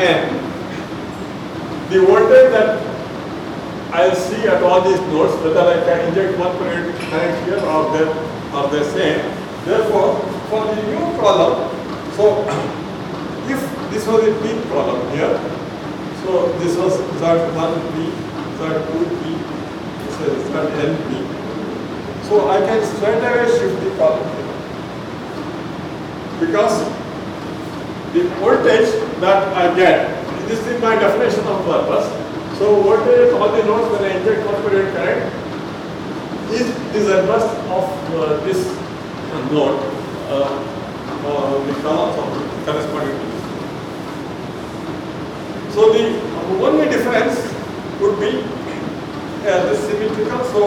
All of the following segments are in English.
N, the voltage that I'll see at all these nodes, whether I can inject one current here or the same. Therefore, for the new problem, so if this was a P problem here, so this was Z1P, Z2P, ZNP. So I can straight away shift the column here. Because the voltage that I get, this is my definition of purpose. So voltage at all the nodes when I inject one current is the bus of this node, the columns of the corresponding to this. So the only difference would be this symmetrical, so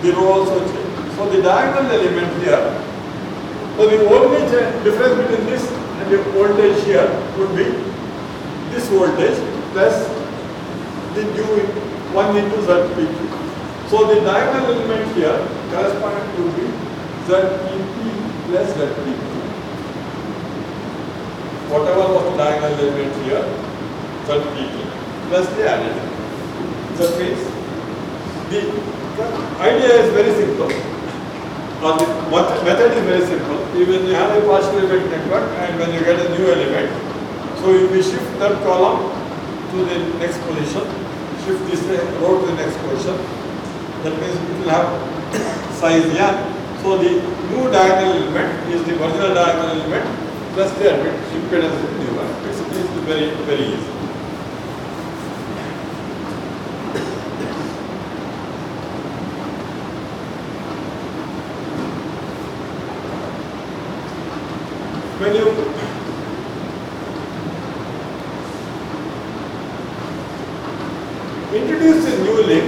the row also change. So the diagonal element here, so the voltage difference between this and the voltage here would be this voltage plus the new 1 into ZPQ. So the diagonal element here corresponding to be ZPP plus ZPQ. Whatever was the diagonal element here, ZPP plus the additive. That means the idea is very simple. Or the method is very simple. When you have a partial element network and when you get a new element, so if we shift that column to the next position, shift this row to the next position, that means it will have size n. So the new diagonal element is the original diagonal element plus the impedance of the new one. Basically, it's very, very easy. When you introduce a new link,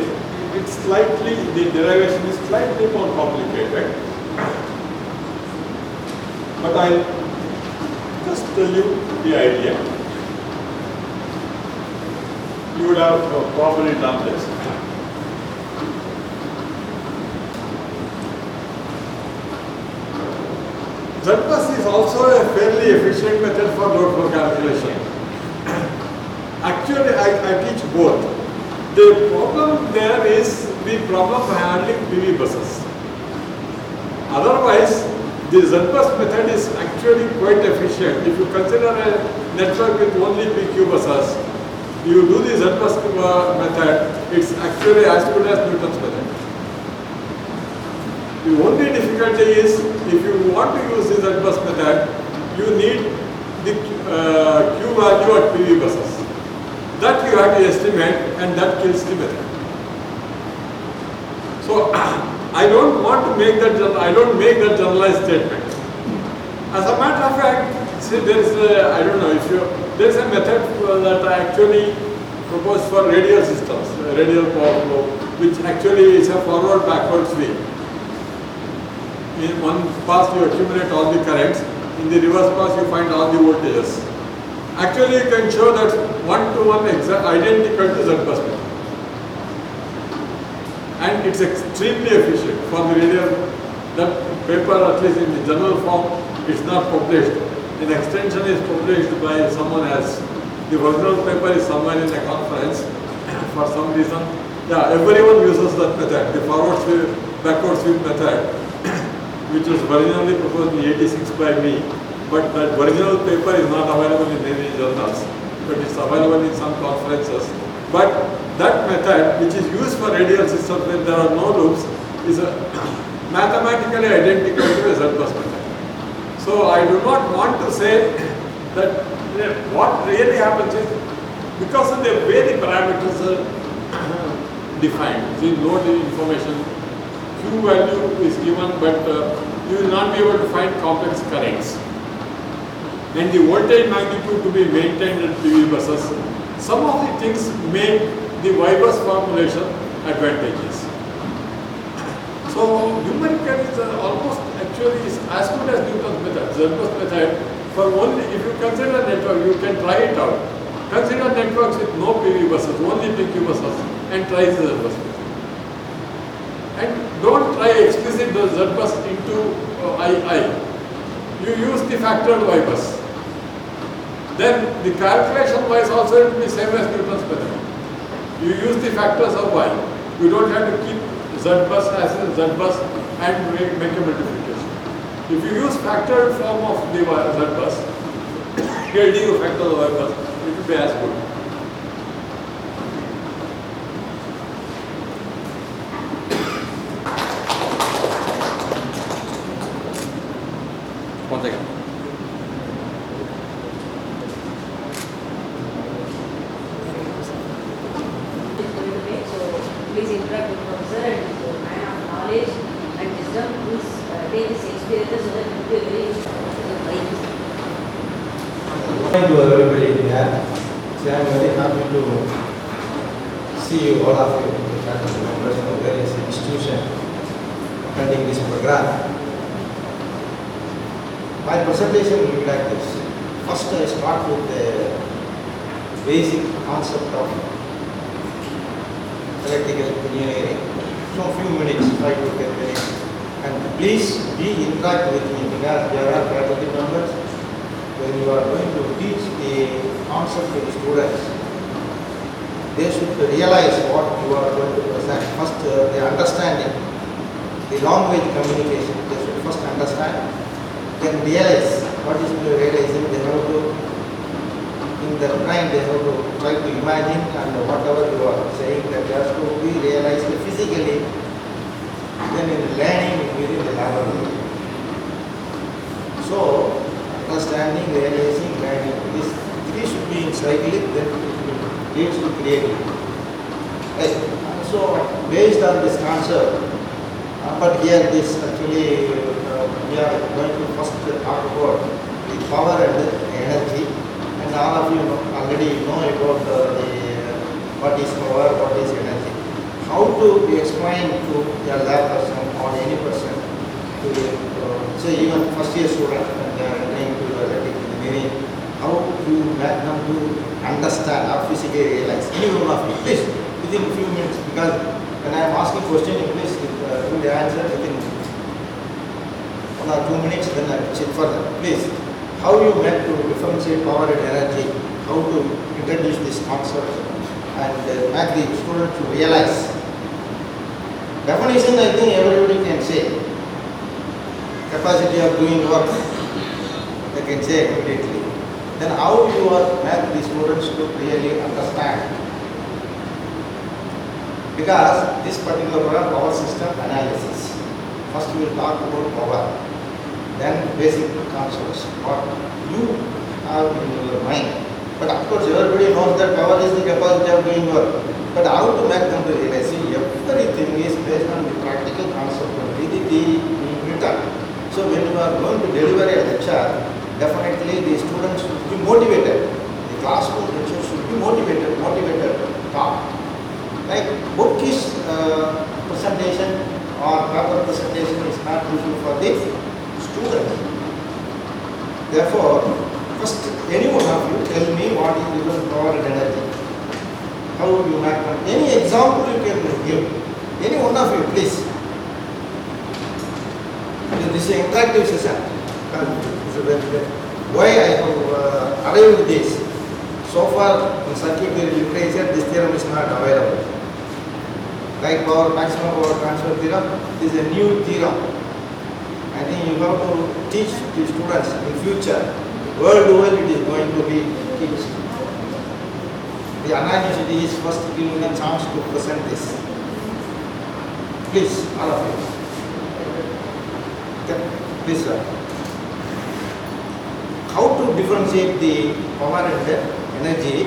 it's slightly, the derivation is slightly more complicated. But I'll just tell you the idea. You would have probably done this. ZBus is also a fairly efficient method for load flow calculation. Actually, I teach both. The problem there is the problem of handling PV buses. Otherwise, the ZBus method is actually quite efficient. If you consider a network with only PQ buses, you do the ZBus method, it's actually as good as Newton's method. The only difficulty is, if you want to use the ZBus method, you need the Q value at PV buses. That you have to estimate, and that kills the method. So I don't want to make that. I don't make that generalized statement. As a matter of fact, see, there is a, I don't know if you, there is a method that I actually propose for radial systems, radial power flow, which actually is a forward-backward swing. In one pass you accumulate all the currents, in the reverse pass you find all the voltages. Actually you can show that one-to-one identical to ZBus method. And it's extremely efficient for the radial. That paper, at least in the general form, it's not published. An extension is published by someone else. The original paper is somewhere in a conference. For some reason, yeah, everyone uses that method, the forward sweep, backward sweep method, which was originally proposed in '86 by me. But that original paper is not available in any journals, but it's available in some conferences. But that method, which is used for radial systems when there are no loops, is mathematically identical to a ZBus method. So I do not want to say that what really happens is, because of the way the parameters are defined, the load information, Q value is given, but you will not be able to find complex currents. And the voltage magnitude to be maintained at PV buses, some of the things make the Y-bus formulation advantageous. So numerical is almost actually is as good as Newton's method. ZBus method, for only, if you consider a network, you can try it out. Consider networks with no PV buses, only PQ buses, and try the ZBus method. And don't try explicit the ZBus into II. You use the factored Y-bus. then the calculation wise also it will be same as Newton's method. You use the factors of y. You don't have to keep z bus as a z bus and make a multiplication. If you use factored form of the z bus, here du factor of y bus, it will be as good. One second. Please interact with professor and the man of knowledge and wisdom. Please take this experience so that it will be very useful. Thank you everybody here. So I am very happy to see you all of you, the faculty members of various institutions attending this program. My presentation will be like this. First I start with the basic concept of electrical engineering. So a few minutes, 5 to 10 minutes. And please be interact with me because there are faculty members. When you are going to teach the concept to the students, they should realize what you are going to present. First, the understanding, the language communication, they should first understand, then realize what is the realizing, they have to, in their mind, they have to try to imagine and whatever you are saying that has to be realized physically, then in learning within the laboratory. So, understanding, realizing, learning, these three should be in cyclic, then it leads to creativity. Right. So, based on this concept, but here this actually we are going to first talk about the power and the energy, and all of you already know about what is power, what is energy. How to explain to a lab person or any person, to say even first year student and they are entering to electrical engineering, how to make them to understand or physically realize. Any one of you, please, within a few minutes, because when I am asking question, you please give the answer within 1 or 2 minutes, then I will check further. Please, how you meant to differentiate power and energy, how to introduce this concept and make the student to realize. Definition, I think everybody can say. Capacity of doing work, they can say immediately. Then how you are make the students to really understand. Because this particular program, power system analysis. First we will talk about power, then basic concepts, what you have in your mind. But of course everybody knows that power is the capacity of doing work. But how to make them to realize? See, everything is based on the practical concept of the written. So when you are going to deliver a lecture, definitely the students should be motivated. The classroom lecture should be motivated to talk. Like bookish presentation or paper presentation is not useful for the students. Therefore, first any one of you tell me what is the power and energy. How would you make them? Any example you can give. Any one of you, please. This is an interactive session. Why I have arrived with this? So far in circuit literature, this theorem is not available. Like power, maximum power transfer theorem, this is a new theorem. I think you have to teach the students in future. Worldwide it is going to be taught. The Anna University is first giving a chance to present this. Please, all of you. Please, sir. How to differentiate the power and the energy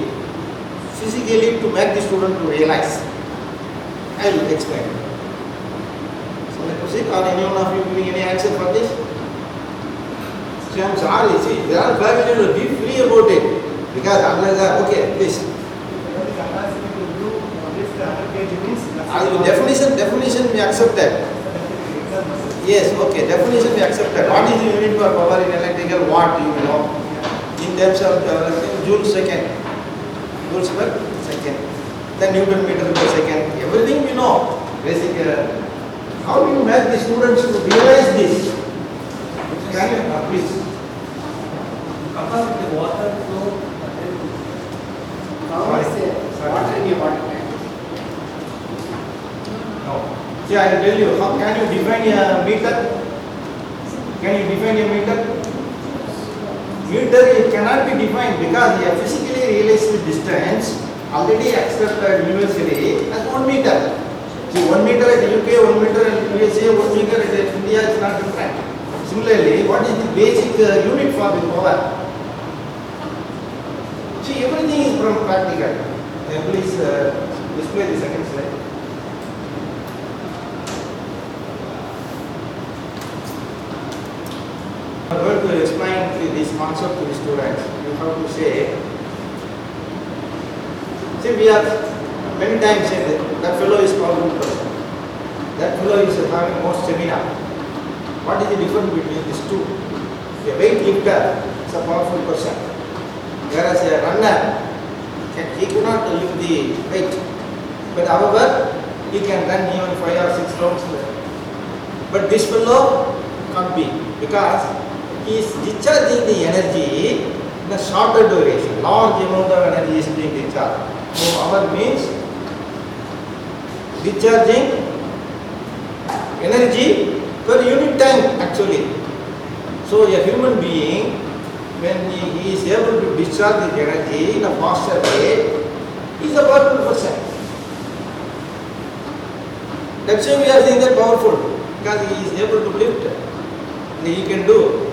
physically to make the student to realize? I will explain. So let us see, are any one of you giving any answer for this? So I am sorry, see, there are faculty, be free about it. Because unless, okay, please. Definition we accepted. Yes, okay, definition we accepted. What is the unit for power in electrical watt, you know? In terms of Joule second, Joules per second, then Newton meter per second, everything we know. Basic, how do you make the students to realize this? Can you please? about the water flow? How Sorry. is the water in your water tank? No. See, I will tell you, how can you define a meter? Can you define a meter? Meter, it cannot be defined because the physically realized distance already accepted universally as 1 meter. See, 1 meter at UK, 1 meter at USA, 1 meter at India is not different. Similarly, what is the basic unit for the power? See, everything is from practical. Please display the second slide. I am going to explain this concept to the students. You have to say, see, we have many times said that fellow is powerful person. That fellow is having more stamina. What is the difference between these two? A weightlifter is a powerful person, whereas a runner, he cannot lift the weight. But however, he can run even 5 or 6 rounds. But this fellow can't be, because he is discharging the energy in a shorter duration. Large amount of energy is being discharged. So our means discharging energy per unit time actually. So a human being, when he is able to discharge the energy in a faster way, he is a powerful person. That's why we are saying that powerful, because he is able to lift and he can do.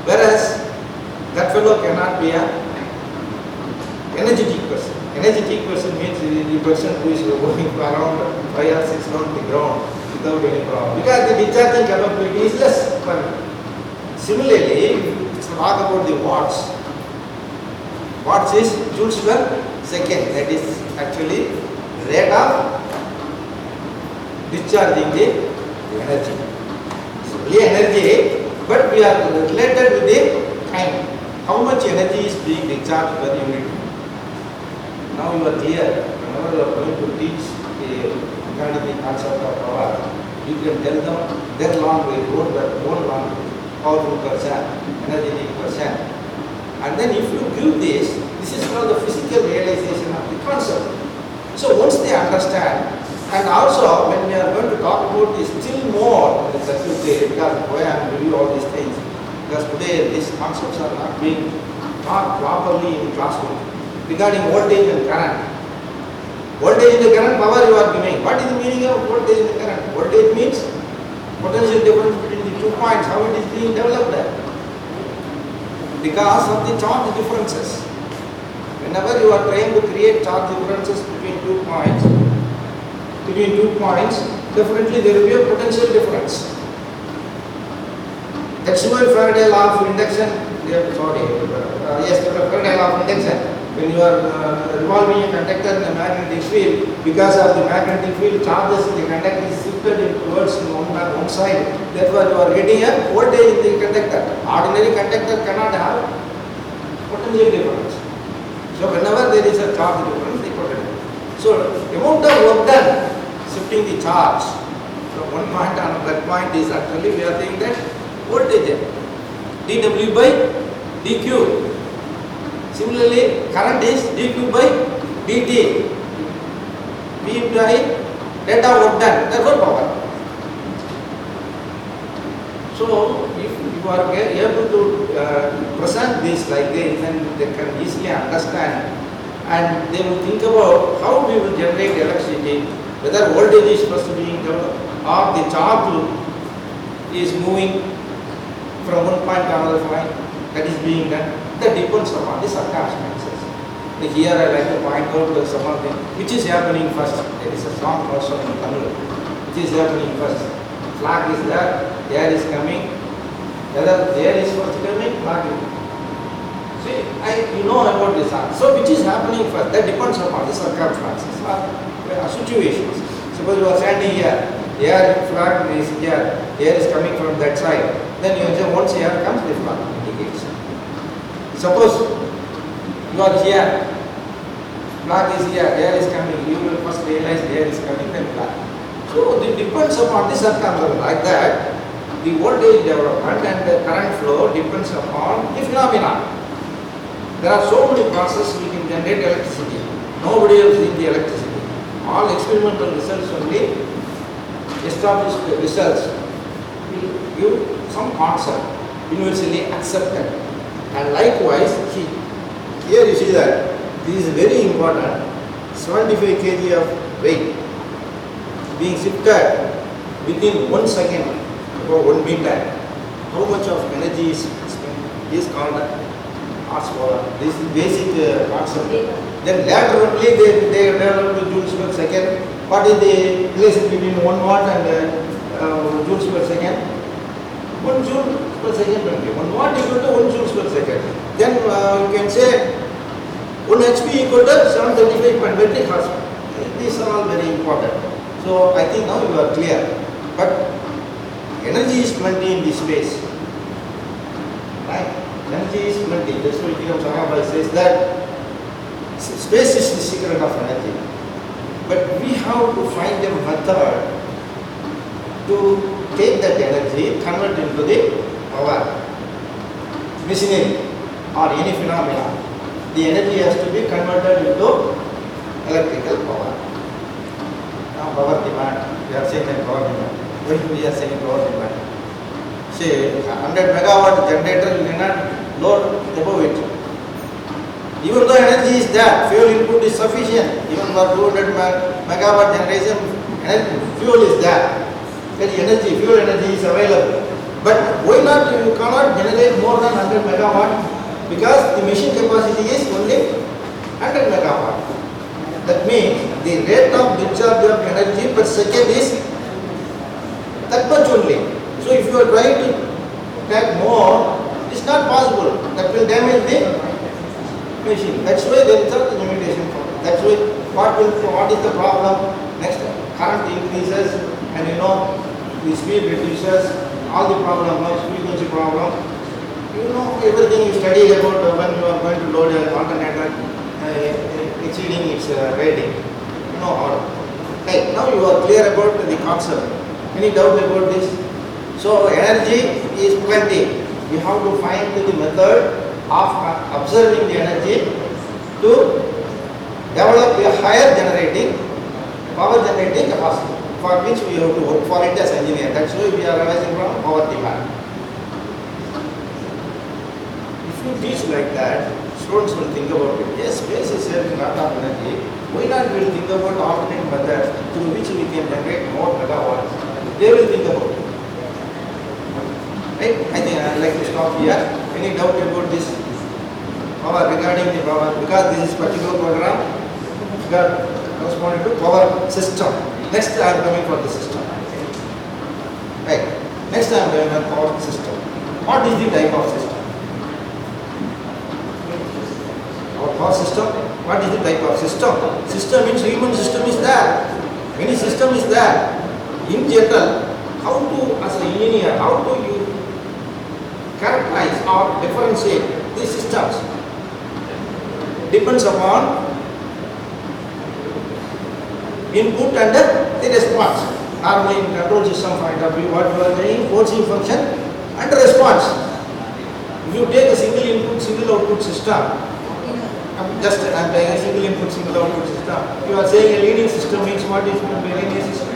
Whereas that fellow cannot be an energetic person. Energetic person means the person who is going around 5 or 6 rounds the ground without any problem. Because the discharging capability is less. Similarly, if you talk about the watts, watts is joules per second. That is actually rate of discharging the energy. Simply energy, but we are related with the time. How much energy is being discharged per unit? Now you are clear. Whenever you are going to teach regarding the concept of power, you can tell them their language, own language, powerful person, energetic person. And then if you give this is called the physical realization of the concept. So once they understand, and also when we are going to talk about this still more in the circuit theory, because why I am giving all these things, because today these concepts are not being taught properly in classroom regarding voltage and current. Voltage and the current power you are giving. What is the meaning of voltage and current? Voltage means potential difference between the 2 points, how it is being developed there. Because of the charge differences. Whenever you are trying to create charge differences between 2 points, definitely there will be a potential difference. That's why Faraday law of induction, yes, the Faraday law of induction. When you are revolving a conductor in a magnetic field, because of the magnetic field, charges in the conductor is shifted towards one side. Therefore, you are getting a voltage in the conductor. Ordinary conductor cannot have potential difference. So, whenever there is a charge difference, the potential. So, amount of work done shifting the charge from one point to another point is actually we are saying that voltage dW by dQ. Similarly, current is dQ by dt. V into I, data work done, therefore power. So, if you are able to present this like this, then they can easily understand and they will think about how we will generate electricity, whether voltage is first being developed or the charge loop is moving from one point to another point, that is being done. That depends upon the circumstances. Here I like to point out some of the which is happening first. There is a song also in Tamil. Which is happening first? Flag is there, air is coming. Whether air is first coming, flag is coming. See, you know about this song. So which is happening first? That depends upon the circumstances or situations. Suppose you are standing here, air flag is here, air is coming from that side. Then you say once air comes, the flag indicates. Suppose you are here, flag is here, air is coming, you will first realize air is coming, then flag. So it depends upon the circumstances. Like that, the voltage development and the current flow depends upon the phenomena. There are so many processes we can generate electricity. Nobody else in the electricity. All experimental results only, established results will give some concept, universally accepted. And likewise, here you see that this is very important. 75 kg of weight being shifted within 1 second or 1 meter. How much of energy is spent is called horsepower. This is basic concept. Then later only they developed joules per second. What is the relation between 1 watt and joules per second? 1 joule per second only. 1 watt equal to 1 joules per second. Then you can say 1 HP equal to 735.20 horsepower. These are all very important. So I think now you are clear. But energy is plenty in this space. Right? Energy is plenty. That's why Vikram Sarabhai says that space is the secret of energy. But we have to find a method to take that energy, convert into the power. Machinery or any phenomena. The energy has to be converted into electrical power. Now power demand, we are saying that power demand. When we are saying power demand? Say 100 megawatt generator will not load above it. Even though energy is there, fuel input is sufficient. Even for 200 megawatt generation, fuel is there. That energy, fuel energy is available. But why not you cannot generate more than 100 megawatt? Because the machine capacity is only 100 megawatt. That means the rate of discharge of energy per second is that much only. So if you are trying to take more, it's not possible. That will damage the machine. That's why there is a limitation. That's why what is the problem? Next, current increases and the speed reduces, all the problem, frequency problem. Everything you study about when you are going to load a alternator exceeding its rating. Right, now you are clear about the concept. Any doubt about this? So energy is plenty. We have to find the method of observing the energy to develop a higher power generating capacity, for which we have to work for it as engineer. That's why we are arising from power demand. If you teach like that, students will think about it. Yes, space is having a lot of energy. Why not we will think about alternate methods through which we can generate more megawatts? They will think about it. Right? I think I would like to stop here. Any doubt about this power, regarding the power? Because this is particular program corresponding to power system. Next I am coming for the system. Right. Next I am coming for power system. What is the type of system? Our power system. What is the type of system? System means human system is there. Any system is there. In general, how to, as an engineer, how do you characterize or differentiate these systems? Depends upon input and the response. Normally in control system point of view, what you are saying, forcing function and response. If you take a single input, single output system, just I am taking a single input, single output system, you are saying a linear system means what is meant by linear system?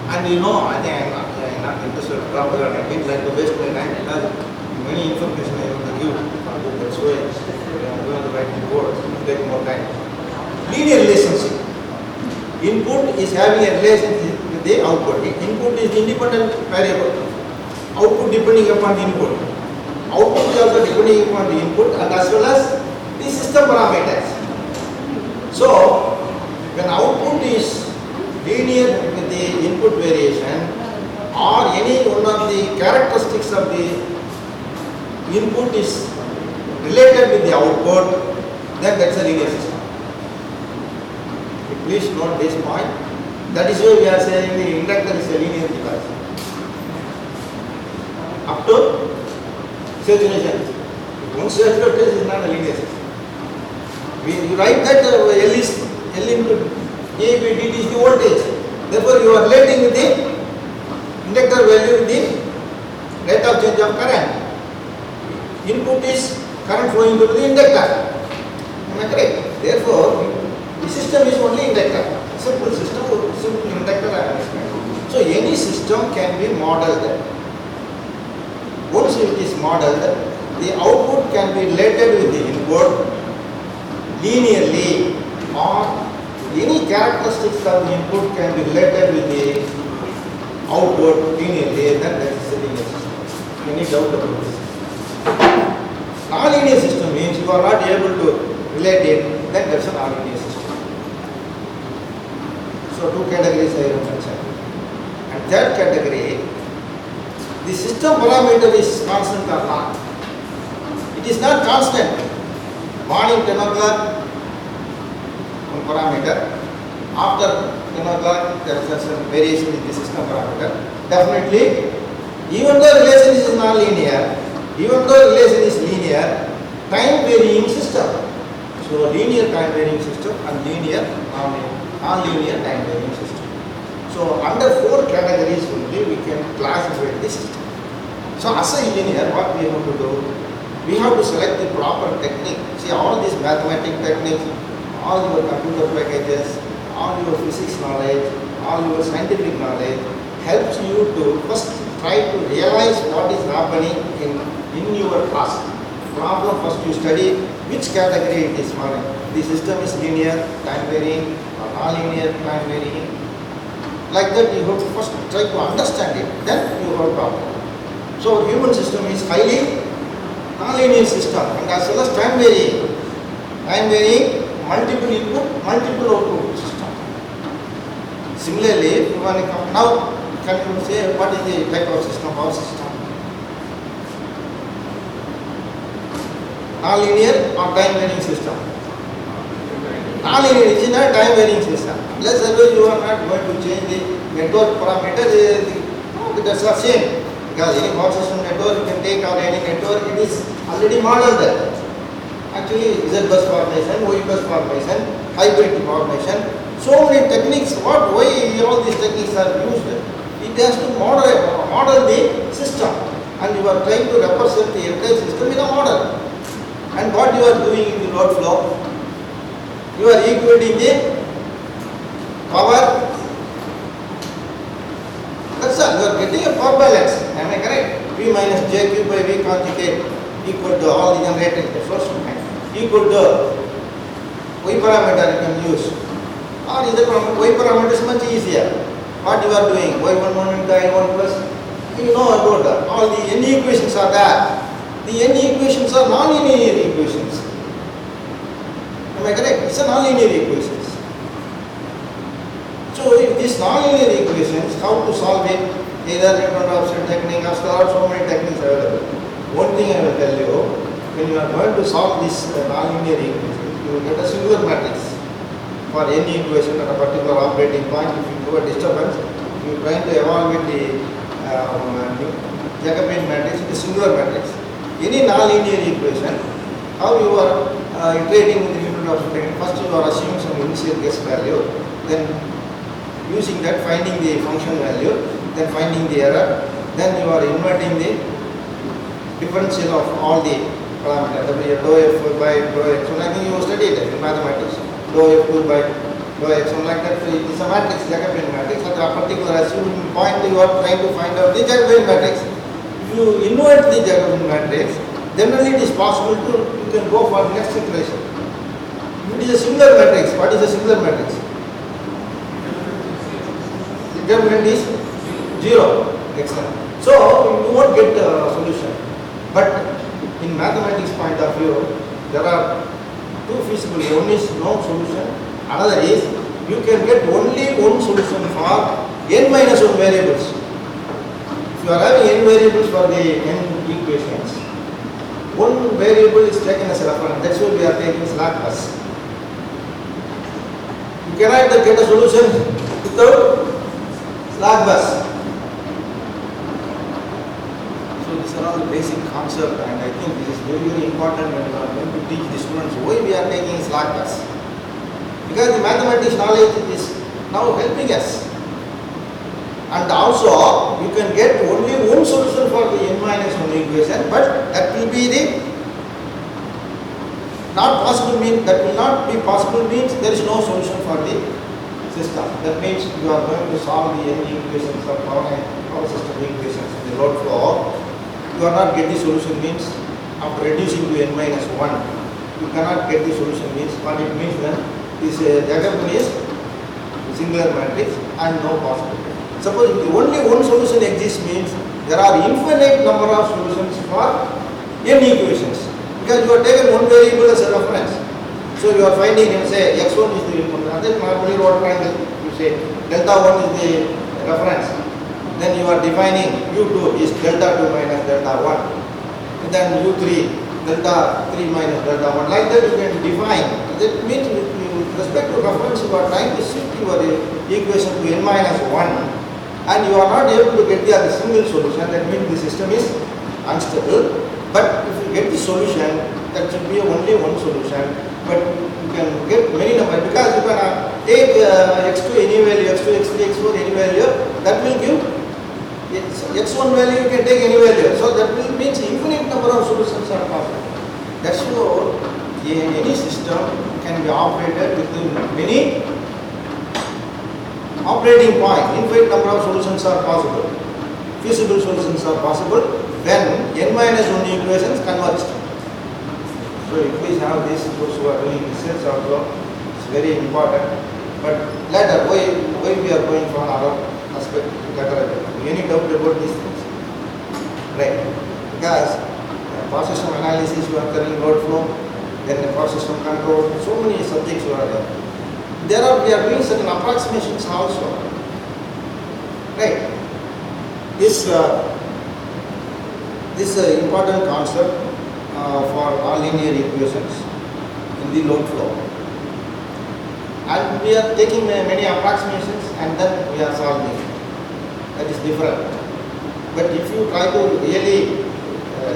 And I think I am not interested in proper, I think like to waste my time because many information I want to give. That's why I am going to write the board to take more time. Linear relationship. Input is having a relationship with the output. Input is independent variable. Output depending upon the input. Output is also depending upon the input and as well as the system parameters. So, when output is linear with the input variation or any one of the characteristics of the input is related with the output, then that's a linear system. Please note this point. That is why we are saying the inductor is a linear device. Up to saturation. Once saturated is not a linear system. We write that L into dIdt is the voltage. Therefore, you are relating with the inductor value with the rate of change of current. Input is current flowing through the inductor. Am I correct? Therefore, the system is only inductor. Simple system, simple inductor I understand. So any system can be modeled. Once it is modeled, the output can be related with the input linearly, or any characteristics of the input can be related with the output linearly, then that is a linear system. Any doubt about this? Non-linear system means you are not able to relate it, then that's a non-linear system. So two categories I have mentioned. And third category, the system parameter is constant or not. It is not constant. Morning 10 o'clock, one parameter. After 10 o'clock, there is some variation in the system parameter. Definitely, even though relation is non-linear, even though relation is linear, time varying system. So linear time varying system and linear non-linear time varying system. So under four categories only we can classify this system. So as a engineer, what we have to do? We have to select the proper technique. See, all these mathematical techniques, all your computer packages, all your physics knowledge, all your scientific knowledge helps you to first try to realize what is happening in your class. Problem first you study which category it is falling. The system is linear, time varying, or non-linear, time varying. Like that you have to first try to understand it, then you have a problem. So human system is highly non-linear system and as well as time varying. Time varying, multiple input, multiple output system. Similarly, if you want to come now, can you say what is the type of system, power system? Non-linear or time varying system? Non-linear is not time varying system. Unless you are not going to change the network parameters, that's the same. Because any power system network you can take or any network, it is already modeled there. Actually, Z bus formation, Y bus formation, hybrid formation, so many techniques. Why all these techniques are used? It has to model the system, and you are trying to represent the entire system in a model. And what you are doing in the load flow, you are equating the power. That's all. You are getting a power balance. Am I correct? P minus JQ by V conjugate equal to all the generated source equal to Y parameter you can use. Or is the Y parameter is much easier. What you are doing? Y11 into I1 plus. You know about all the n equations are there. The n equations are non-linear equations. Am I correct? It's a non-linear equations. So if these non-linear equations, how to solve it? Either neutron offset technique, or there are so many techniques available. One thing I will tell you, when you are going to solve this non-linear equation, you will get a singular matrix for any equation at a particular operating point. If you do a disturbance, you are trying to evaluate the Jacobian matrix, it is singular matrix. Any non-linear equation, how you are iterating with the neutron offset technique, first you are assuming some initial guess value, then using that finding the function value, then finding the error, then you are inverting the differential of all the parameters, dou f by dou x. So I think you studied it in mathematics. Dou f2 by dou x, like that. So it is a matrix, Jacobian matrix. At a particular assuming point, you are trying to find out the Jacobian matrix. If you invert the Jacobian matrix, then only it is possible to you can go for the next iteration. If it is a singular matrix, what is a singular matrix? Determinant is 0. Excellent. So you won't get a solution. But in mathematics point of view, there are two feasible. One is no solution. Another is you can get only one solution for n minus 1 variables. If you are having n variables for the n equations, one variable is taken as a reference. That's why we are taking slack bus. You cannot get a solution without slack bus. So these are all the basic concepts, and I think this is very, very important when you are going to teach the students why we are taking slack bus. Because the mathematics knowledge is now helping us. And also you can get only one solution for the n minus 1 equation, but that will be the not possible means, that will not be possible means there is no solution for the system. That means you are going to solve the n equations of power system equations in the load flow. You are not get the solution means after reducing to n minus 1, you cannot get the solution means what it means then this diagram is singular matrix and no possibility. Suppose if only one solution exists means there are infinite number of solutions for n equations because you are taken one variable as a reference. So you are finding, you say x1 is the input, and then normally rod triangle you say delta 1 is the reference. Then you are defining u2 is delta 2 minus delta 1. Then u3 delta 3 minus delta 1. Like that you can define. That means with respect to reference you are trying to shift your equation to n minus 1 and you are not able to get the single solution. That means the system is unstable. But if you get the solution, that should be only one solution. But you can get many numbers because you can take x2 any value, x2, x3, x4 any value, that will give x1 value you can take any value. So that will means infinite number of solutions are possible. That's why any system can be operated with many operating points. Infinite number of solutions are possible. Feasible solutions are possible when n minus 1 equations converged. So if we have this, those who are doing research also, it's very important. But later, why we are going for another aspect later? Any doubt about these things? Right. Because power system analysis, you are telling load flow, then the power system control, so many subjects you are there. We are doing certain approximations also. Right. This important concept for all linear equations in the load flow. And we are taking many approximations and then we are solving. That is different. But if you try to really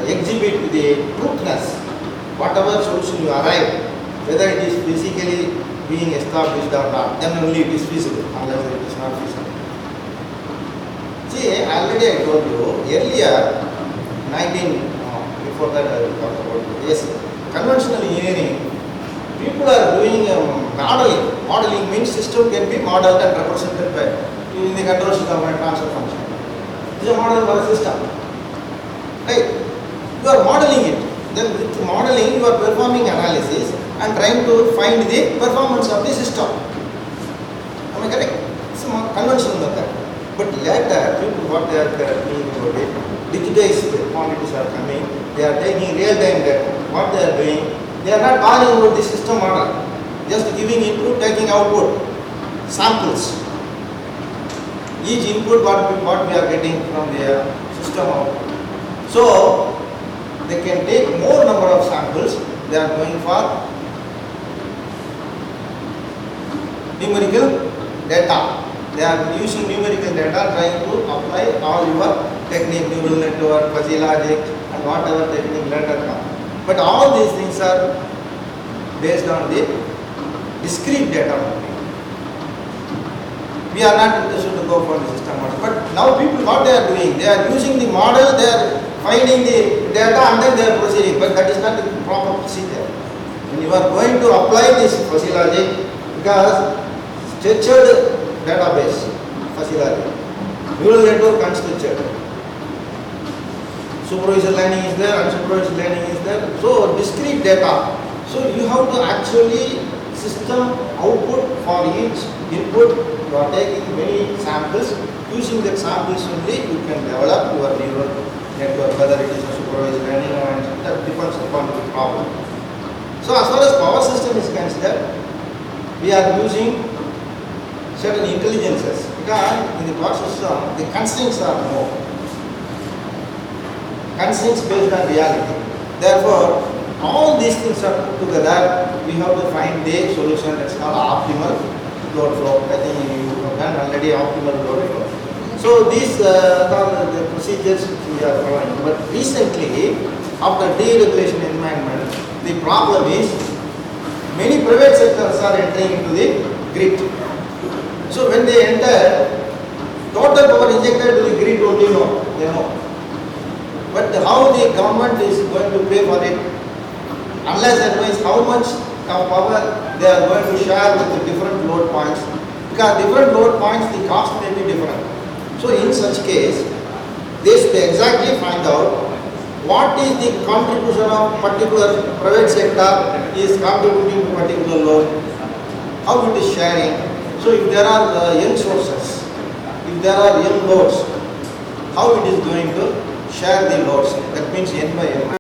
exhibit the truthness, whatever solution you arrive, whether it is physically being established or not, then only it is feasible, unless it is not feasible. See, already I told you earlier, before that I will talk about it. Yes, conventional engineering, people are doing modeling. Modeling means system can be modeled and represented by in the control system and transfer function. This is a model for a system. Right? You are modeling it. Then with modeling you are performing analysis and trying to find the performance of the system. Am I correct? It's a conventional method. But later, people what they are doing about it, digitized quantities are coming, they are taking real-time data. What they are doing, they are not bothering about the system model, just giving input, taking output, samples. Each input what we are getting from the system output. So, they can take more number of samples, they are going for numerical data. They are using numerical data trying to apply all your technique, neural network, fuzzy logic and whatever technique later come. But all these things are based on the discrete data only. We are not interested to go for the system model. But now people what they are doing, they are using the model, they are finding the data and then they are proceeding. But that is not the proper procedure. When you are going to apply this fuzzy logic, because structured database, fuzzy logic, neural network unstructured. Supervised learning is there, unsupervised learning is there. So discrete data. So you have to actually system output for each input. You are taking many samples. Using that samples only you can develop your neural network, whether it is a supervised learning or that depends upon the problem. So as far as power system is considered, we are using certain intelligences because in the power system the constraints are more. Constraints based on reality. Therefore, all these things are put together. We have to find the solution that's called optimal load flow. I think you have done already optimal load flow. So these are the procedures which we are following. But recently, after deregulation environment, the problem is many private sectors are entering into the grid. So when they enter, Total power injected to the grid only no, they know. But how the government is going to pay for it, unless advice how much of power they are going to share with the different load points, because different load points the cost may be different. So in such case, they should exactly find out what is the contribution of particular private sector is contributing to particular load, how it is sharing. So if there are young sources, if there are young loads, how it is going to share the loads, that means N by N.